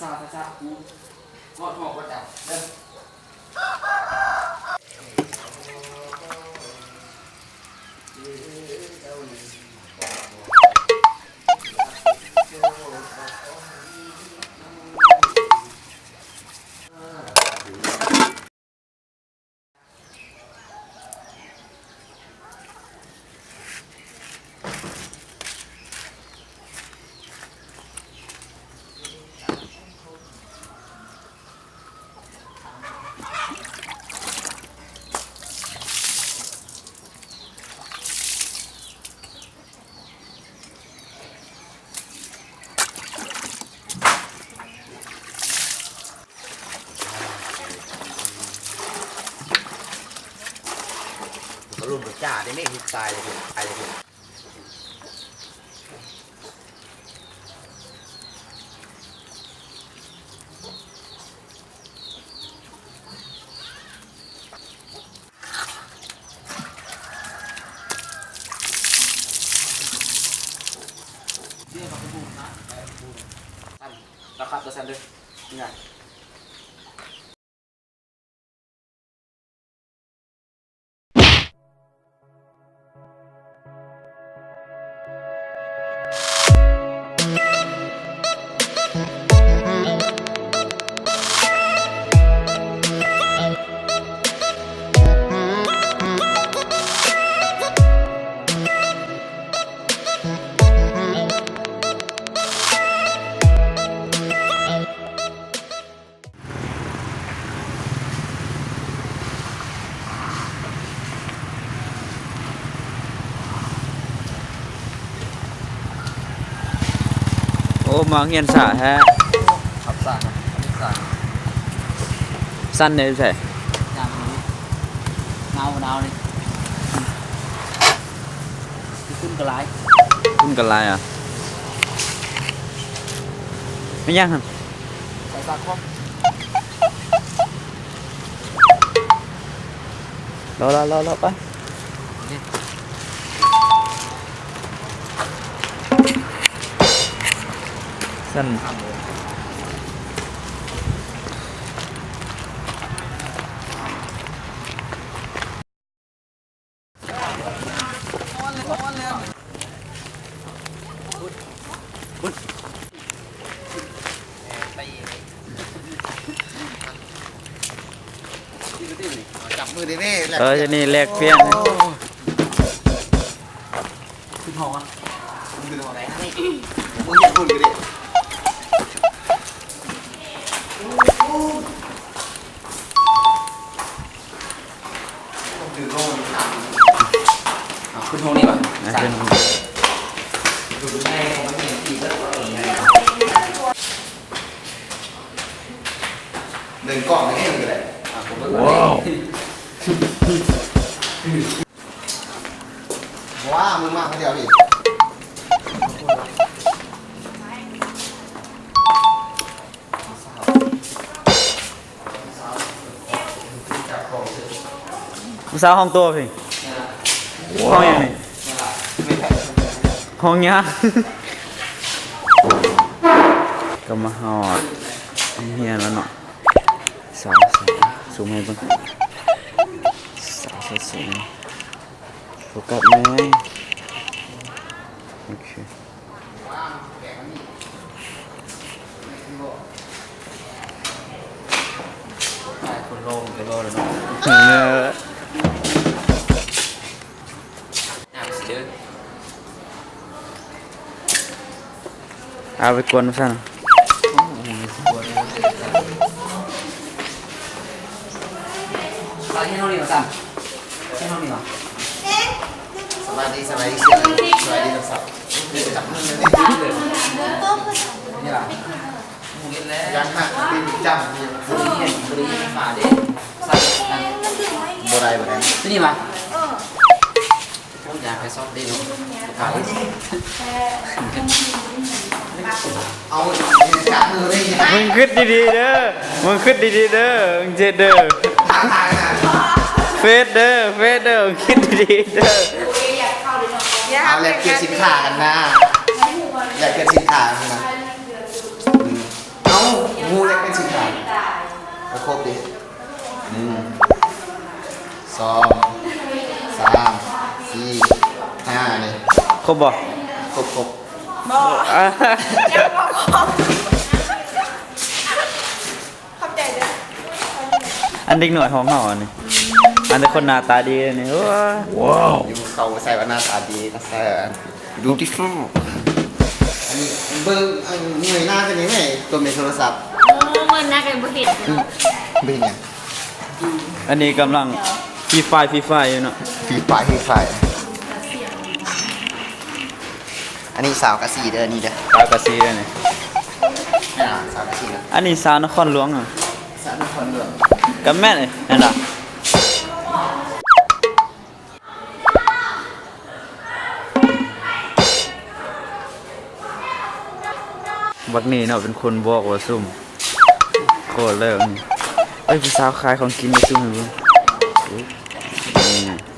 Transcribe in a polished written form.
ซากูงอดหอกก็จับเด้รุ่นจ่าได้ไม่หิตายเลยตายเลยเรื่องของบูมนะสั้นราคาตัวสั้นด้วยนี่ไงโอ้มาเงียนสะฮะขับสั่นสั่นสั้นเลยใช่อย่างนี้เงาเลยขึ้นกระไรขึ้นกันไรอ่ะไม่ยากครับใส่ซาคอมรอไปสั้นจับมือดิแม่จะนี่แลกเปลี่ยนขึ้นหออ่ะมึงดูอะไรให้มึงอย่าพูดกันดิขึ้นห้องนี่ป่ะขึ้นเดินกล่องไม่ให้เลยเลยว้าวว้ามึงมากคนเดียวดิผู้สาวห้องตัวพี่ห้องยังไงห้องยาก็มาหอดเฮียนแล้วเนาะสาวสูงไหมบ้างสาวสูงโฟกัสไหมโอเคคนโล่งจะโล่เลยเนาะเอาไปกวนสั้นตอนที่ห้องนี้เหรอสั่งที่ห้องนี้เหรอสบายดีเสียสบายดีเราสับจับมือเลยนี่แหละมึงเห็นแล้วยังหักตีจำนี่เห็นบริฝาเด็กสั่งนั่นโบราณนี่มาอยากไปซอฟดีเนาะเอาจริงเอาจับมือเลยมึงคิดดีๆเด้อมึงคิดดีๆเด้อมึงเจ็ดเด้อเฟสเด้อมึงคิดดีๆเด้อเอาแลกเปลี่ยนสินค้ากันนะแลกเปลี่ยนสินค้ากันนะเอา ครบดิ1 2 3 4 5นี่ ครบบ่ ครบ บอกยังบอกขอบใจเด้อ อันเด็กหน่อยของเฮาอันนี้อันแต่คนหน้าตาดีเลยนี่ว้าว อยู่เขาใส่ว่าหน้าตาดีนะแซ่ดูที่ฟูอันนี้เบิ่งอันเงยหน้ากันนี่ไหมตัวในโทรศัพท์ โอ้เงินน่ากันบ่เห็นเนาะ เป็นยัง อันนี้กำลังฟรีไฟอยู่เนาะ ฝีปลายอันนี้สาวกะสีเด้อนี่เด้อ ตากระซีเลยนี่ สาวกะสีเด้อ อันนี้สาวนครหลวงอ่ะ สาวนครหลวง กับแม่เลยนั่นล่ะบักนี่เนาะเป็นคนบอกว่าซุ่มโคตรเลยอันนี้เอ้ยผู้สาวขายของกินมาซุ่มให้เบิ่งอุ๊ยนี่